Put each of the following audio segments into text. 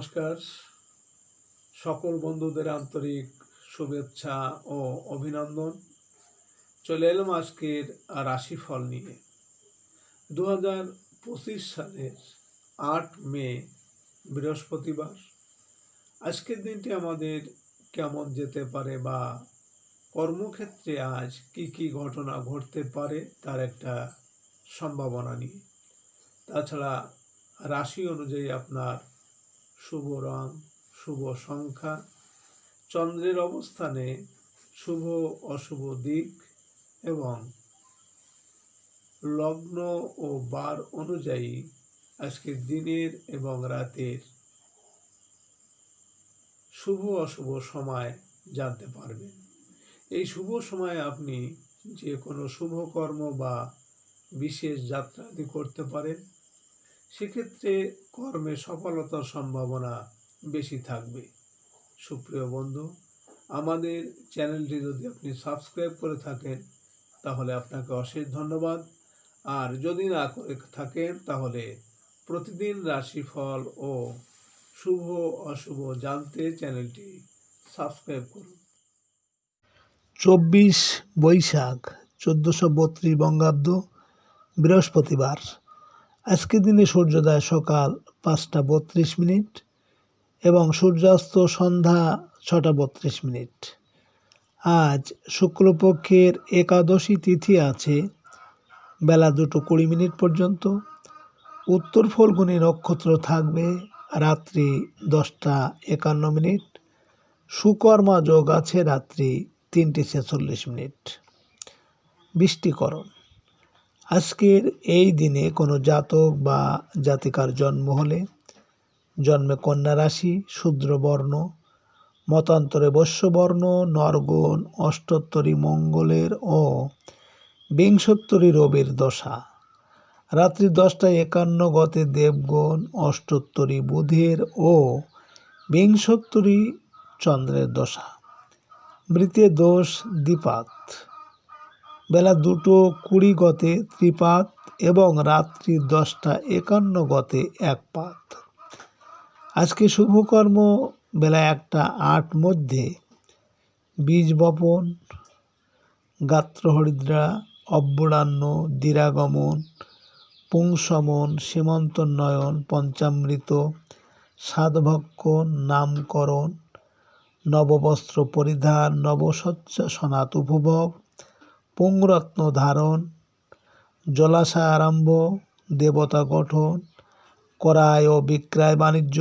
নমস্কার। সকল বন্ধুদের আন্তরিক শুভেচ্ছা ও অভিনন্দন। চলে এলাম আজকের রাশিফল নিয়ে। 2025 সালের 8 মে বৃহস্পতিবার। আজকের দিনটি আমাদের কেমন যেতে পারে বা কর্মক্ষেত্রে আজ কি ঘটনা ঘটতে পারে তার একটা সম্ভাবনা নিয়ে। তাছাড়া রাশি অনুযায়ী আপনার শুভ রং, শুভ সংখ্যা, চন্দ্রের অবস্থানে শুভ অশুভ দিক এবং লগ্ন ও বার অনুযায়ী আজকের দিনের এবং রাতের শুভ অশুভ সময় জানতে পারবেন। এই শুভ সময়ে আপনি যে কোনো শুভ কর্ম বা বিশেষ যাত্রাদি করতে পারেন। সেক্ষেত্রে কর্মে সফলতার সম্ভাবনা বেশি থাকবে। সুপ্রিয় বন্ধু, আমাদের চ্যানেলটি যদি আপনি সাবস্ক্রাইব করে থাকেন তাহলে আপনাকে অশেষ ধন্যবাদ। আর যদি না করে থাকেন তাহলে প্রতিদিন রাশিফল ও শুভ অশুভ জানতে চ্যানেলটি সাবস্ক্রাইব করুন। 24 বৈশাখ 1432 বঙ্গাব্দ বৃহস্পতিবার। আজকের দিনে সূর্যোদয় সকাল 5টা 32 মিনিট এবং সূর্যাস্ত সন্ধ্যা 6টা 32 মিনিট। আজ শুক্লপক্ষের একাদশী তিথি আছে বেলা 2টা 20 মিনিট পর্যন্ত। উত্তর ফল্গুনী নক্ষত্র থাকবে রাত্রি 10টা 51 মিনিট। সুকর্মা যোগ আছে রাত্রি 3টে 46 মিনিট। বৃষ্টিকরণ। আজকের এই দিনে কোনো জাতক বা জাতিকার জন্ম হলে জন্মে কন্যা রাশি, শূদ্র বর্ণ, মতান্তরে বৈশ্যবর্ণ, নরগণ, অষ্টোত্তরী মঙ্গলের ও বিংশোত্তরী রবির দশা। রাত্রি 10টা 51 গতে দেবগণ, অষ্টোত্তরী বুধের ও বিংশোত্তরী চন্দ্রের দশা। মৃতে দোষ দ্বিপাত। বেলা 2টো 20 গতে ত্রিপাত এবং রাত্রি 10টা 51 গতে একপাত। আজকে শুভকর্ম বেলা 1টা 8 মধ্যে বীজ বপন, গাত্রহরিদ্রা, অব্বরাহ্ন, দিরাগমন, পুংসমন, সীমন্তোন্নয়ন, পঞ্চামৃত, সাধভক্ষণ, নামকরণ, নববস্ত্র পরিধান, নবশয্যা সনাত উপভোগ, পুংরত্ন ধারণ, জলাশয় আরম্ভ, দেবতা গঠন, ক্রয় ও বিক্রয় বাণিজ্য,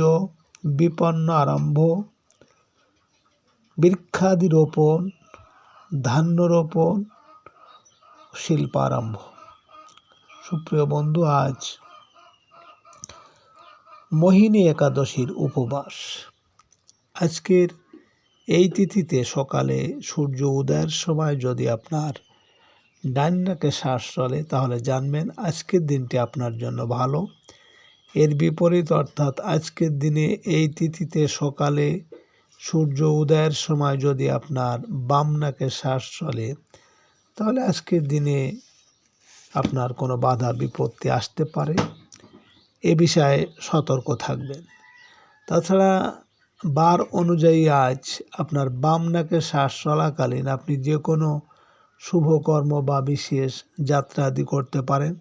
বিপন্ন আরম্ভ, বৃক্ষাদি রোপণ, ধান্য রোপণ, শিল্পারম্ভ। সুপ্রিয় বন্ধু, আজ মোহিনী একাদশীর উপবাস। আজকের এই তিথিতে সকালে সূর্য উদয়ের সময় যদি আপনার ডান নাকে শ্বাস চলে তাহলে জানবেন আজকের দিনটি আপনার জন্য ভালো। এর বিপরীত অর্থাৎ আজকের দিনে এই তিথিতে সকালে সূর্য উদয়ের সময় যদি আপনার বাম নাকে শ্বাস চলে তাহলে আজকের দিনে আপনার কোনো বাধা বিপত্তি আসতে পারে। এ বিষয়ে সতর্ক থাকবেন। তাছাড়া বার অনুযায়ী আজ আপনার বাম নাকে শ্বাস চলাকালীন আপনি যে কোনো শুভকর্ম বা বিশেষ যাত্রা আদি করতে পারেন।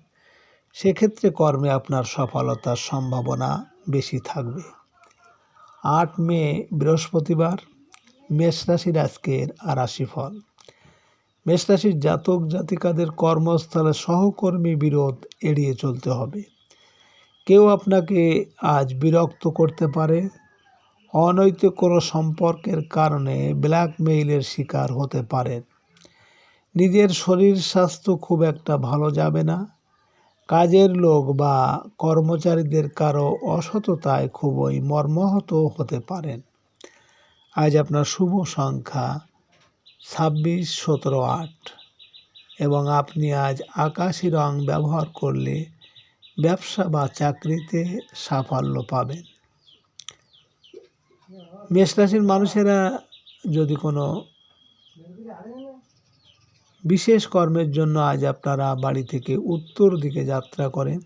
সেক্ষেত্রে কর্মে আপনার সফলতার সম্ভাবনা বেশি থাকবে। 8 মে বৃহস্পতিবার। মেষ রাশির আজকের রাশিফল। মেষ রাশির জাতক জাতিকাদের কর্মস্থলে সহকর্মী বিরোধ এড়িয়ে চলতে হবে। কেউ আপনাকে আজ বিরক্ত করতে পারে। অনৈতিক কোনো সম্পর্কের কারণে ব্ল্যাকমেইলের শিকার হতে পারেন। নিজের শরীর স্বাস্থ্য খুব একটা ভালো যাবে না। কাজের লোক বা কর্মচারীদের কারো অসততায় খুবই মর্মাহত হতে পারেন। আজ আপনার শুভ সংখ্যা 26, 17, 8 এবং আপনি আজ আকাশি রং ব্যবহার করলে ব্যবসা বা চাকরিতে সাফল্য পাবেন। মেষ রাশির মানুষেরা যদি কোনো বিশেষ কর্মের জন্য আজ আপনারা বাড়ি থেকে উত্তর দিকে যাত্রা করেন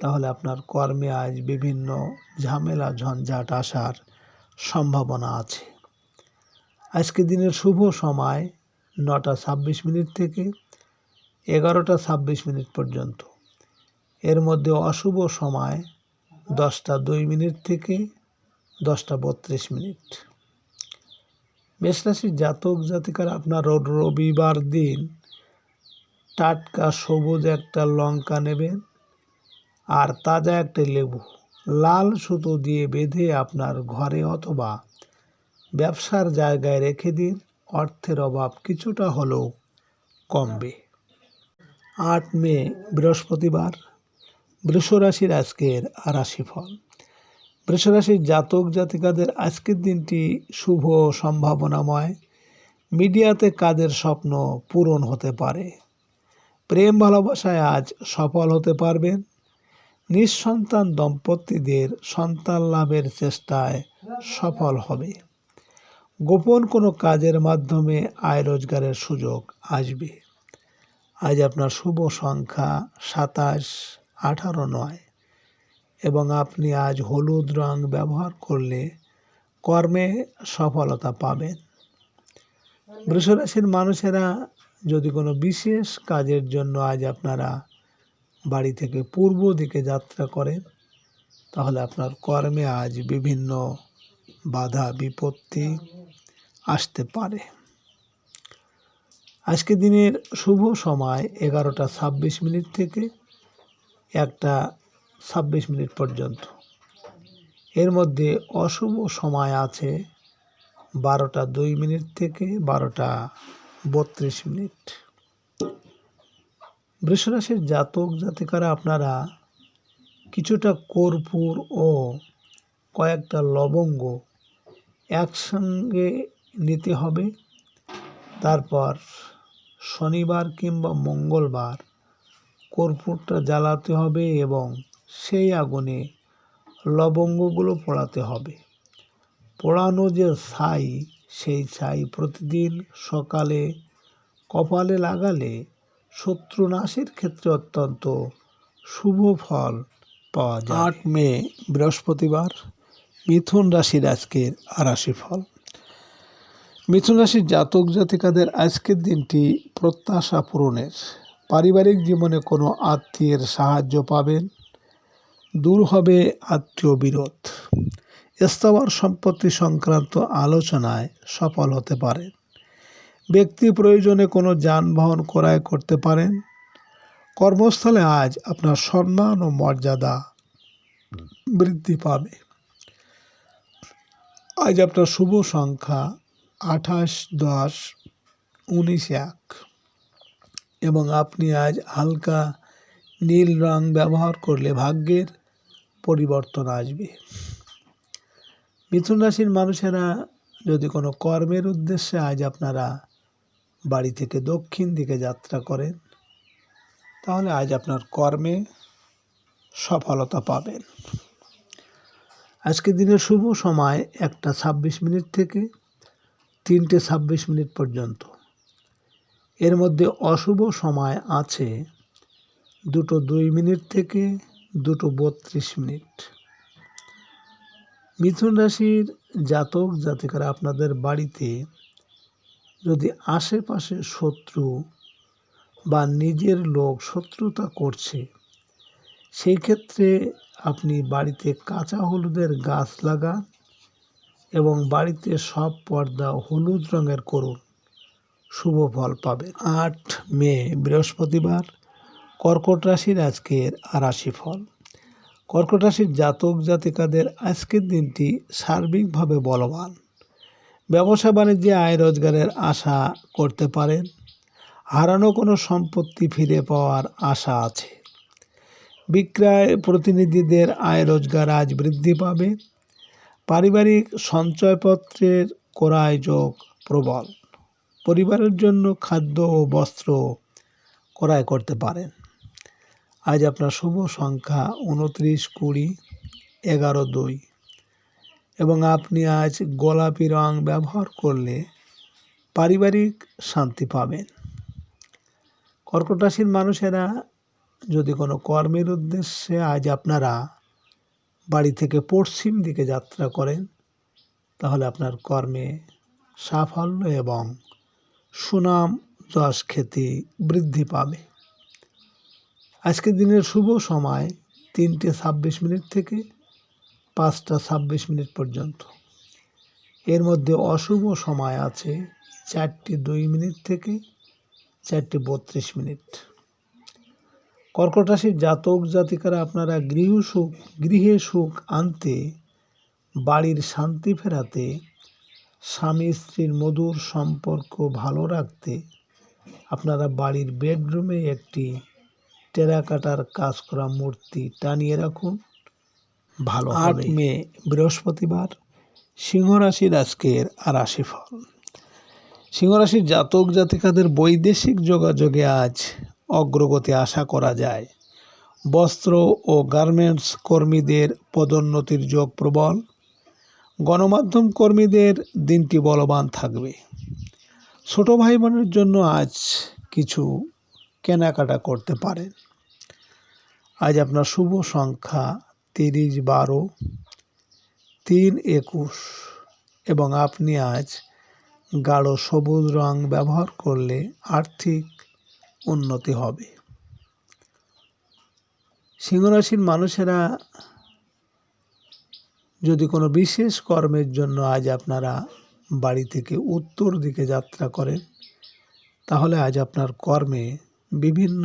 তাহলে আপনার কর্মে আজ বিভিন্ন ঝামেলা ঝঞ্ঝাট আসার সম্ভাবনা আছে। আজকে দিনের শুভ সময় 9:26 থেকে 11:26 পর্যন্ত। এর মধ্যে অশুভ সময় 10:02 থেকে 10:32। মেষ রাশির জাতক জাতিকারা আপনার রবিবার দিন টাটকা সবুজ একটা লঙ্কা নেবেন আর তাজা একটা লেবু লাল সুতো দিয়ে বেঁধে আপনার ঘরে অথবা ব্যবসার জায়গায় রেখে দিন। অর্থের অভাব কিছুটা হলেও কমবে। 8 মে বৃহস্পতিবার। বৃষ রাশির আজকের রাশিফল। বৃষ রাশির জাতক জাতিকাদের আজকের দিনটি শুভ সম্ভাবনাময়। মিডিয়াতে কাজের স্বপ্ন পূরণ হতে পারে। প্রেম ভালোবাসায় আজ সফল হতে পারবেন। নিঃসন্তান দম্পতিদের সন্তান লাভের চেষ্টায় সফল হবে। গোপন কোনো কাজের মাধ্যমে আয় রোজগারের সুযোগ আসবে। আজ আপনার শুভ সংখ্যা 27, 18, 9 এবং আপনি আজ হলুদ রং ব্যবহার করলে কর্মে সফলতা পাবেন। বৃষ রাশির মানুষেরা যদি কোনো বিশেষ কাজের জন্য আজ আপনারা বাড়ি থেকে পূর্ব দিকে যাত্রা করেন, তাহলে আপনার কর্মে আজ বিভিন্ন বাধা বিপত্তি আসতে পারে। আজকে দিনের শুভ সময় 11:26 থেকে 1:26 পর্যন্ত। এর মধ্যে অশুভ সময় আছে 12:02 থেকে 12:32। বৃষ রাশির জাতক জাতিকারা আপনারা কিছুটা কর্পূর ও কয়েকটা লবঙ্গ একসঙ্গে নিতে হবে। তারপর শনিবার কিংবা মঙ্গলবার কর্পূরটা জ্বালাতে হবে এবং সেই আগুনে লবঙ্গগুলো পোড়াতে হবে। পোড়ানো যে ছাই, সেই ছাই প্রতিদিন সকালে কপালে লাগালে শত্রু নাশের ক্ষেত্রে অত্যন্ত শুভ ফল পাওয়া যায়। 8 মে বৃহস্পতিবার। মিথুন রাশির আজকের রাশিফল। মিথুন রাশির জাতক জাতিকাদের আজকের দিনটি প্রত্যাশা পূরণের। পারিবারিক জীবনে কোনো আত্মীয়ের সাহায্য পাবেন। দূর হবে আত্মীয় বিরোধ। স্থাবর সম্পত্তি সংক্রান্ত আলোচনায় সফল হতে পারেন। ব্যক্তি প্রয়োজনে কোনো যানবাহন ক্রয় করতে পারেন। কর্মস্থলে আজ আপনার সম্মান ও মর্যাদা বৃদ্ধি পাবে। আজ আপনার শুভ সংখ্যা 28, 10, 19, 1 এবং আপনি আজ হালকা নীল রং ব্যবহার করলে ভাগ্যের পরিবর্তন আসবে। মিথুন রাশির মানুষেরা যদি কোনো কর্মের উদ্দেশ্যে আজ আপনারা বাড়ি থেকে দক্ষিণ দিকে যাত্রা করেন, তাহলে আজ আপনার কর্মে সফলতা পাবেন। আজকের দিনের শুভ সময় 1:26 থেকে 3:26 পর্যন্ত। এর মধ্যে অশুভ সময় আছে 2:02 থেকে 2:32। মিথুন রাশির জাতক জাতিকারা আপনাদের বাড়িতে যদি আশেপাশে শত্রু বা নিজের লোক শত্রুতা করছে, সেই ক্ষেত্রে আপনি বাড়িতে কাঁচা হলুদের গাছ লাগান এবং বাড়িতে সব পর্দা হলুদ রঙের করুন, শুভ ফল পাবেন। 8 মে বৃহস্পতিবার। কর্কট রাশির আজকের রাশিফল। কর্কট রাশির জাতক জাতিকাদের আজকের দিনটি সার্বিকভাবে বলবান। ব্যবসা বাণিজ্যে আয় রোজগারের আশা করতে পারেন। হারানো কোনো সম্পত্তি ফিরে পাওয়ার আশা আছে। বিক্রয় প্রতিনিধিদের আয় রোজগার আজ বৃদ্ধি পাবে। পারিবারিক সঞ্চয়পত্রের ক্রয় যোগ প্রবল। পরিবারের জন্য খাদ্য ও বস্ত্র ক্রয় করতে পারেন। আজ আপনার শুভ সংখ্যা 29, 20, 11, 2 এবং আপনি আজ গোলাপি রং ব্যবহার করলে পারিবারিক শান্তি পাবেন। কর্কট রাশির মানুষেরা যদি কোনো কর্মের উদ্দেশ্যে আজ আপনারা বাড়ি থেকে পশ্চিম দিকে যাত্রা করেন, তাহলে আপনার কর্মে সাফল্য এবং সুনাম যশ খ্যাতি বৃদ্ধি পাবে। আজকের দিনের শুভ সময় 3:26 থেকে 5:26 পর্যন্ত। এর মধ্যে অশুভ সময় আছে 4:02 থেকে 4:32। কর্কট রাশির জাতক জাতিকারা আপনারা গৃহে সুখ আনতে, বাড়ির শান্তি ফেরাতে, স্বামী স্ত্রীর মধুর সম্পর্ক ভালো রাখতে আপনারা বাড়ির বেডরুমে একটি টেরাকোটার কাজ করা মূর্তি টানিয়ে রাখুন, ভালো হবে। 8 মে বৃহস্পতিবার, সিংহ রাশির আজকের রাশিফল। সিংহ রাশির জাতক জাতিকাদের বৈদেশিক যোগাযোগে আজ অগ্রগতি আশা করা যায়। বস্ত্র ও গার্মেন্টস কর্মীদের পদোন্নতির যোগ প্রবল। গণমাধ্যম কর্মীদের দিনটি বলবান থাকবে। ছোট ভাই বোনের জন্য আজ কিছু কেনাকাটা করতে পারেন। আজ আপনার শুভ সংখ্যা 30, 12, 3, 21 এবং আপনি আজ গাঢ় সবুজ রং ব্যবহার করলে আর্থিক উন্নতি হবে। সিংহ রাশির মানুষেরা যদি কোনো বিশেষ কর্মের জন্য আজ আপনারা বাড়ি থেকে উত্তর দিকে যাত্রা করেন, তাহলে আজ আপনার কর্মে বিভিন্ন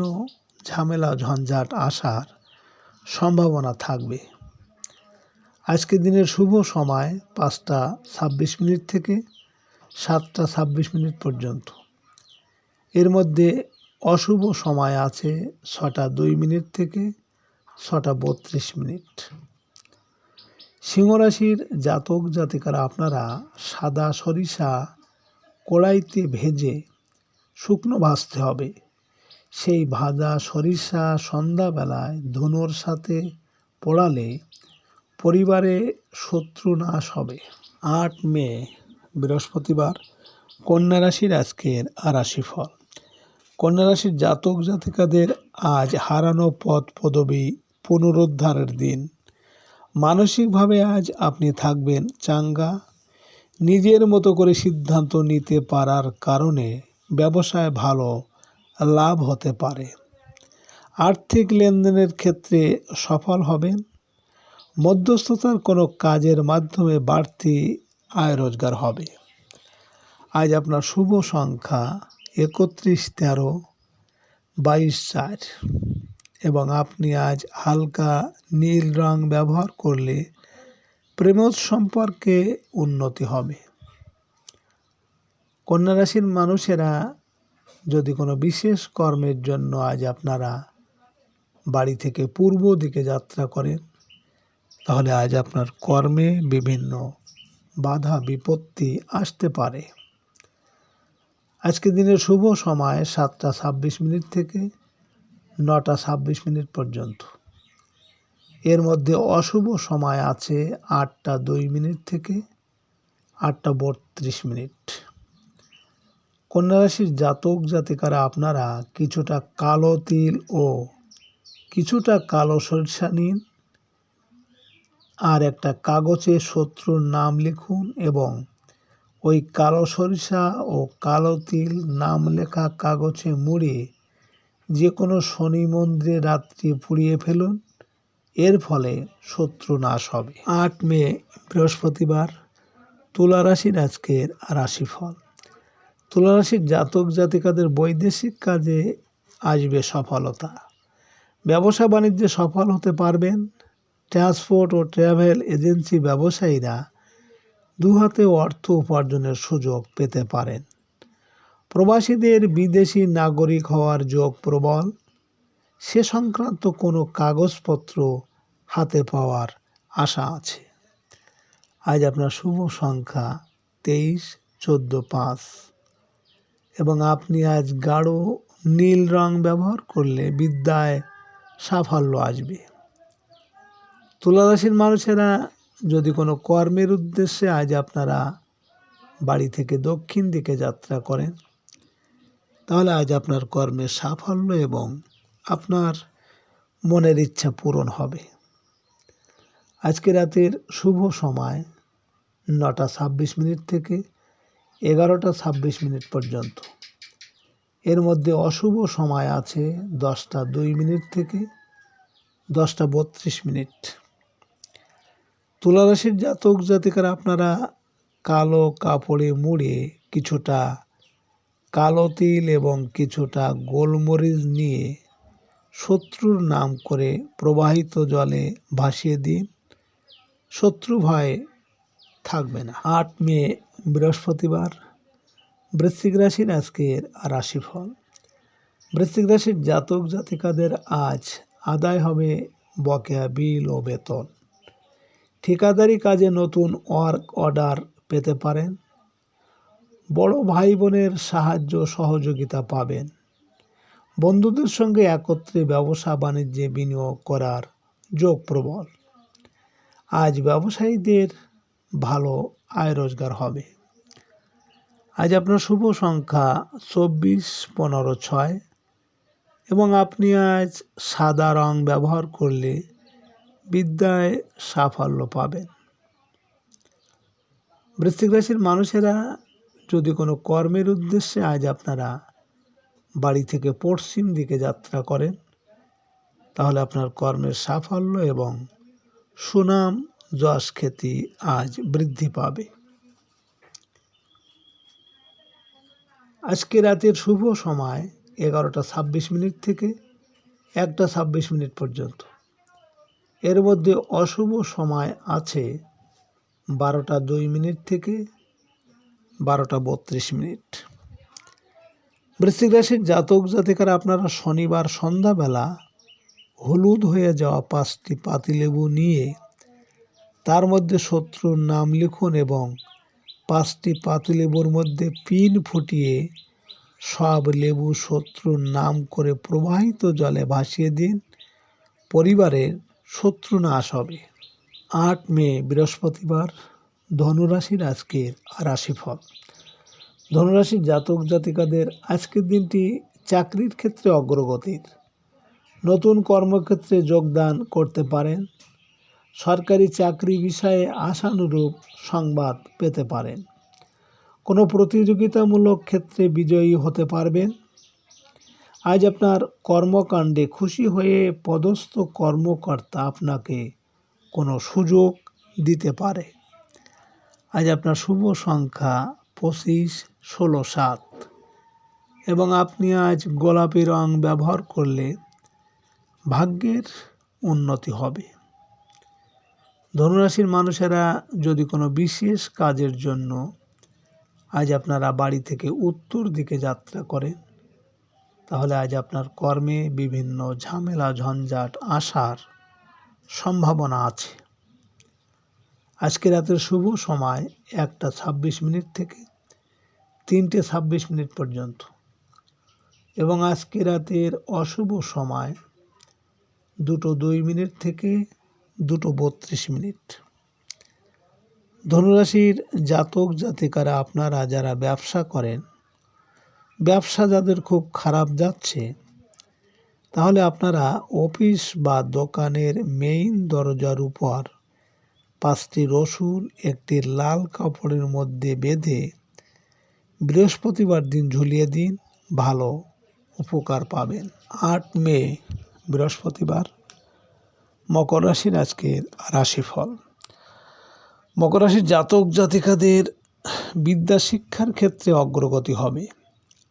ঝামেলা ঝঞ্ঝাট আসার সম্ভাবনা থাকবে। আজকের দিনের শুভ সময় 5:26 থেকে 7:26 পর্যন্ত। এর মধ্যে অশুভ সময় আছে 6:02 থেকে 6:32। সিংহ রাশির জাতক জাতিকারা আপনারা সাদা সরিষা কড়াইতে ভেজে শুকনো ভাজতে হবে। সেই ভাজা সরিষা সন্ধ্যাবেলায় ধুনোর সাথে পোড়ালে পরিবারে শত্রু নাশ হবে। 8 মে বৃহস্পতিবার, কন্যা রাশির আজকের রাশিফল। কন্যা রাশির জাতক জাতিকাদের আজ হারানো পদ পদবি পুনরুদ্ধারের দিন। মানসিকভাবে আজ আপনি থাকবেন চাঙ্গা। নিজের মতো করে সিদ্ধান্ত নিতে পারার কারণে ব্যবসায় ভালো লাভ হতে পারে। আর্থিক লেনদেনের ক্ষেত্রে সফল হবেন। মধ্যস্থতার কোনো কাজের মাধ্যমে বাড়তি আয় রোজগার হবে। আজ আপনার শুভ সংখ্যা 31, 13, 22, 4 এবং আপনি আজ হালকা নীল রং ব্যবহার করলে প্রেমজ সম্পর্কে উন্নতি হবে। কন্যা রাশির মানুষেরা যদি কোনো বিশেষ কর্মের জন্য আজ আপনারা বাড়ি থেকে পূর্ব দিকে যাত্রা করেন, তাহলে আজ আপনার কর্মে বিভিন্ন বাধা বিপত্তি আসতে পারে। আজকের দিনের শুভ সময় 7:26 থেকে 9:26 পর্যন্ত। এর মধ্যে অশুভ সময় আছে 8:02 থেকে 8:32। কন্যা রাশির জাতক জাতিকারা আপনারা কিছুটা কালো তিল ও কিছুটা কালো সরিষা নিন, আর একটা কাগজে শত্রুর নাম লিখুন এবং ওই কালো সরিষা ও কালো তিল নাম লেখা কাগজে মুড়ে যে কোনো শনি মন্দিরে রাত্রি পুড়িয়ে ফেলুন। এর ফলে শত্রু নাশ হবে। 8 মে বৃহস্পতিবার, তুলা রাশির আজকের রাশিফল। তুলা রাশির জাতক জাতিকাদের বৈদেশিক কাজে আসবে সফলতা। ব্যবসা বাণিজ্যে সফল হতে পারবেন। ট্রান্সপোর্ট ও ট্রাভেল এজেন্সি ব্যবসায়ীরা দুহাতে অর্থ উপার্জনের সুযোগ পেতে পারেন। প্রবাসীদের বিদেশি নাগরিক হওয়ার যোগ প্রবল। সে সংক্রান্ত কোনো কাগজপত্র হাতে পাওয়ার আশা আছে। আজ আপনার শুভ সংখ্যা 23, 14, 5 এবং আপনি আজ গাঢ় নীল রং ব্যবহার করলে বিদ্যায় সাফল্য আসবে। তুলা রাশির মানুষেরা যদি কোনো কর্মের উদ্দেশ্যে আজ আপনারা বাড়ি থেকে দক্ষিণ দিকে যাত্রা করেন, তাহলে আজ আপনার কর্মের সাফল্য এবং আপনার মনের ইচ্ছা পূরণ হবে। আজকে রাতের শুভ সময় 9:26 থেকে 11:26 পর্যন্ত। এর মধ্যে অশুভ সময় আছে 10:02 থেকে 10:32। তুলা রাশির জাতক জাতিকারা আপনারা কালো কাপড়ে মুড়ে কিছুটা কালো তিল এবং কিছুটা গোলমরিচ নিয়ে শত্রুর নাম করে প্রবাহিত জলে ভাসিয়ে দিন, শত্রু ভয় থাকবে না। 8 মে বৃহস্পতিবার। বৃশ্চিক রাশির আজকের রাশিফল। বৃশ্চিক রাশির জাতক জাতিকাদের আজ আদায় হবে বকেয়া বিল ও বেতন। ঠিকাদারি কাজে নতুন ওয়ার্ক অর্ডার পেতে পারেন। বড় ভাই বোনের সাহায্য সহযোগিতা পাবেন। বন্ধুদের সঙ্গে একত্রে ব্যবসা বাণিজ্যে বিনিয়োগ করার যোগ প্রবল। আজ ব্যবসায়ীদের ভালো আয় রোজগার হবে। আজ আপনার শুভ সংখ্যা 24, 15, 6 এবং আপনি আজ সাদা রং ব্যবহার করলে বিদ্যায় সাফল্য পাবেন। বৃশ্চিক রাশির মানুষেরা যদি কোনো কর্মের উদ্দেশ্যে আজ আপনারা বাড়ি থেকে পশ্চিম দিকে যাত্রা করেন, তাহলে আপনার কর্মের সাফল্য এবং সুনাম যশ খ্যাতি আজ বৃদ্ধি পাবে। আজকে রাতের শুভ সময় 11:26 থেকে 1:26 পর্যন্ত। এর মধ্যে অশুভ সময় আছে 12:02 থেকে 12:32। বৃশ্চিক রাশির জাতক জাতিকারা আপনারা শনিবার সন্ধ্যাবেলা হলুদ হয়ে যাওয়া 5টি পাতিলেবু নিয়ে তার মধ্যে শত্রুর নাম লিখুন এবং 5টি পাতিলেবুর মধ্যে পিন ফুটিয়ে সব লেবু শত্রুর নাম করে প্রবাহিত জলে ভাসিয়ে দিন, পরিবারের শত্রু নাশ হবে। 8 মে বৃহস্পতিবার। ধনুরাশির আজকের রাশিফল। ধনুরাশির জাতক জাতিকাদের আজকের দিনটি চাকরির ক্ষেত্রে অগ্রগতির। নতুন কর্মক্ষেত্রে যোগদান করতে পারেন। সরকারি চাকরি বিষয়ে আশানুরূপ সংবাদ পেতে পারেন। কোনো প্রতিযোগিতামূলক ক্ষেত্রে বিজয়ী হতে পারবেন। আজ আপনার কর্মকাণ্ডে খুশি হয়ে পদস্থ কর্মকর্তা আপনাকে কোনো সুযোগ দিতে পারে। আজ আপনার শুভ সংখ্যা 25, 16, 7 এবং আপনি আজ গোলাপি রং ব্যবহার করলে ভাগ্যের উন্নতি হবে। ধনুরাশির মানুষেরা যদি কোনো বিশেষ কাজের জন্য আজ আপনারা বাড়ি থেকে উত্তর দিকে যাত্রা করেন, তাহলে আজ আপনার কর্মে বিভিন্ন ঝামেলা ঝঞ্ঝাট আসার সম্ভাবনা আছে। আজকে রাতের শুভ সময় 1:26 থেকে 3:26 পর্যন্ত এবং আজকে রাতের অশুভ সময় 2:02 থেকে 2:32। ধনুরাশির জাতক জাতিকারা আপনারা যারা ব্যবসা করেন, ব্যবসা যাদের খুব খারাপ যাচ্ছে, তাহলে আপনারা অফিস বা দোকানের মেইন দরজার উপর 5টি রসুন একটি লাল কাপড়ের মধ্যে বেঁধে বৃহস্পতিবার দিন ঝুলিয়ে দিন, ভালো উপকার পাবেন। 8 মে বৃহস্পতিবার। মকর রাশির আজকের রাশিফল। মকর রাশির জাতক জাতিকাদের বিদ্যা শিক্ষার ক্ষেত্রে অগ্রগতি হবে।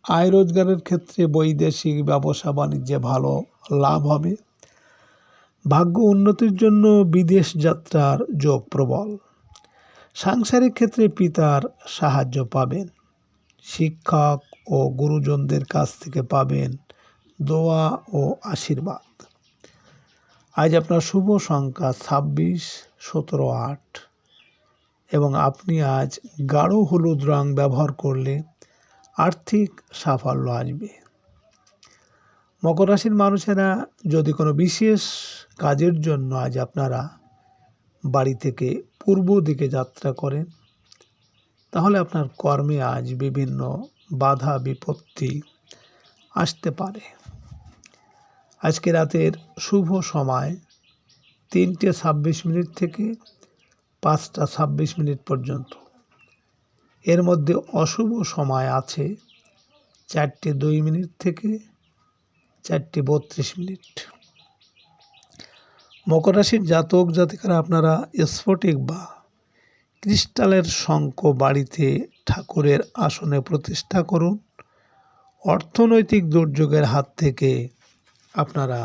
আয় রোজগারের ক্ষেত্রে বৈদেশিক ব্যবসা বাণিজ্যে ভালো লাভ হবে। ভাগ্য উন্নতির জন্য বিদেশ যাত্রার যোগ প্রবল। সাংসারিক ক্ষেত্রে পিতার সাহায্য পাবেন। শিক্ষক ও গুরুজনদের কাছ থেকে পাবেন দোয়া ও আশীর্বাদ। আজ আপনার শুভ সংখ্যা 26, 17, 8 এবং আপনি আজ গাঢ় হলুদ রং ব্যবহার করলে আর্থিক সাফল্য আসবে। মকর রাশির মানুষেরা যদি কোনো বিশেষ কাজের জন্য আজ আপনারা বাড়ি থেকে পূর্ব দিকে যাত্রা করেন, তাহলে আপনার কর্মে আজ বিভিন্ন বাধা বিপত্তি আসতে পারে। আজকে রাতের শুভ সময় 3:26 থেকে 5:26 পর্যন্ত। এর মধ্যে অশুভ সময় আছে 4:02 থেকে 4:32। মকর রাশির জাতক জাতিকারা আপনারা স্ফটিক বা ক্রিস্টালের শঙ্খ বাড়িতে ঠাকুরের আসনে প্রতিষ্ঠা করুন। অর্থনৈতিক দুর্যোগের হাত থেকে আপনারা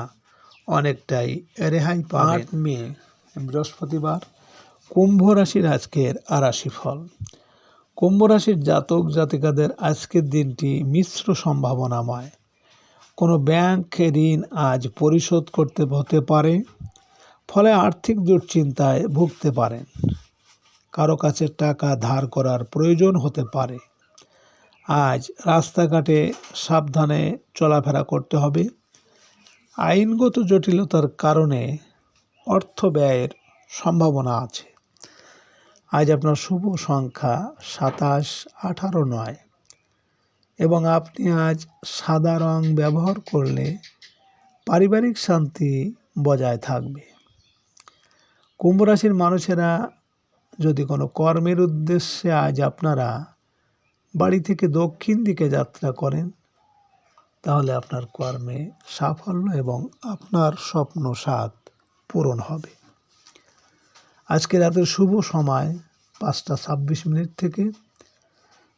অনেকটাই রেহাই পাবেন। 8 মে বৃহস্পতিবার কুম্ভ রাশির আজকের রাশিফল। কুম্ভ রাশির জাতক জাতিকাদের আজকের দিনটি মিশ্র সম্ভাবনাময়। কোনো ব্যাংক ঋণ আজ পরিশোধ করতে হতে পারে, ফলে আর্থিক দুশ্চিন্তায় ভুগতে পারেন। কারো কাছে টাকা ধার করার প্রয়োজন হতে পারে। আজ রাস্তাঘাটে সাবধানে চলাফেরা করতে হবে। আইনগত জটিলতার কারণে অর্থ ব্যয়ের সম্ভাবনা আছে। আজ আপনার শুভ সংখ্যা 27, 18, 9 এবং আপনি আজ সাদা রং ব্যবহার করলে পারিবারিক শান্তি বজায় থাকবে। কুম্ভ রাশির মানুষেরা যদি কোনো কর্মের উদ্দেশ্যে আজ আপনারা বাড়ি থেকে দক্ষিণ দিকে যাত্রা করেন, তাহলে আপনার কর্মে সাফল্য এবং আপনার স্বপ্ন সাধ পূরণ হবে। আজকে রাতের শুভ সময় 5:26 থেকে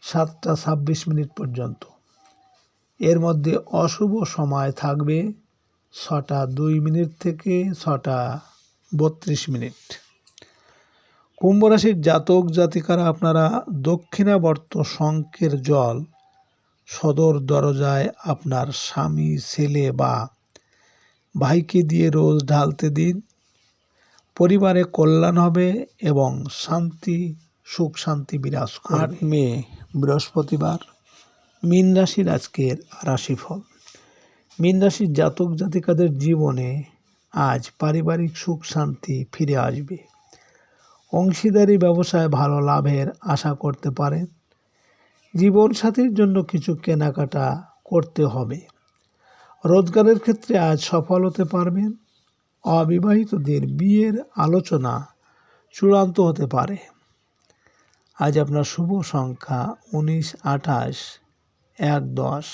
7:26 পর্যন্ত। এর মধ্যে অশুভ সময় থাকবে 6:02 থেকে 6:32। কুম্ভ রাশির জাতক জাতিকারা আপনারা দক্ষিণাবর্ত শঙ্খের জল সদর দরজায় আপনার স্বামী, ছেলে বা ভাইকে দিয়ে রোজ ঢালতে দিন। পরিবারে কল্যাণ হবে এবং সুখ শান্তি বিরাজ করবে। 8 মে বৃহস্পতিবার মীন রাশির আজকের রাশিফল। মীন রাশির জাতক জাতিকাদের জীবনে আজ পারিবারিক সুখ শান্তি ফিরে আসবে। অংশীদারি ব্যবসায় ভালো লাভের আশা করতে পারেন। জীবনসাথীর জন্য কিছু কেনাকাটা করতে হবে। রোজগারের ক্ষেত্রে আজ সফল হতে পারবেন। অবিবাহিতদের বিয়ের আলোচনা চূড়ান্ত হতে পারে। আজ আপনার শুভ সংখ্যা 19, 28, 1, 10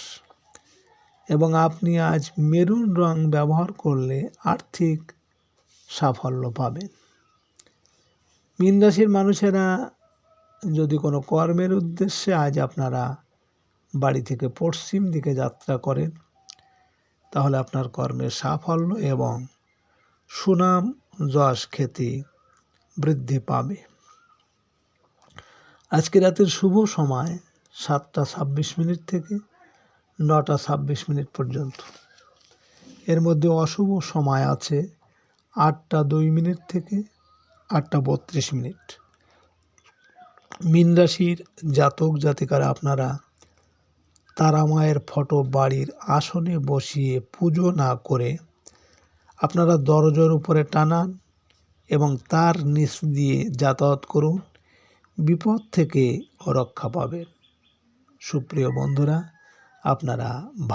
এবং আপনি আজ মেরুন রং ব্যবহার করলে আর্থিক সাফল্য পাবেন। মীন রাশির মানুষেরা যদি কোনো কর্মের উদ্দেশ্যে আজ আপনারা বাড়ি থেকে পশ্চিম দিকে যাত্রা করেন, তাহলে আপনার কর্মের সাফল্য এবং সুনাম যশ খ্যাতি বৃদ্ধি পাবে। আজকে রাতের শুভ সময় 7:26 থেকে 9:26 পর্যন্ত। এর মধ্যে অশুভ সময় আছে 8:02 থেকে 8:32। মীন রাশির জাতক জাতিকারা আপনারা তারা মায়ের ফটো বাড়ির আসনে বসিয়ে পুজো না করে আপনারা দরজার উপরে টানান এবং তার নিচ দিয়ে যাতায়াত করুন। বিপদ থেকে রক্ষা পাবেন। সুপ্রিয় বন্ধুরা, আপনারা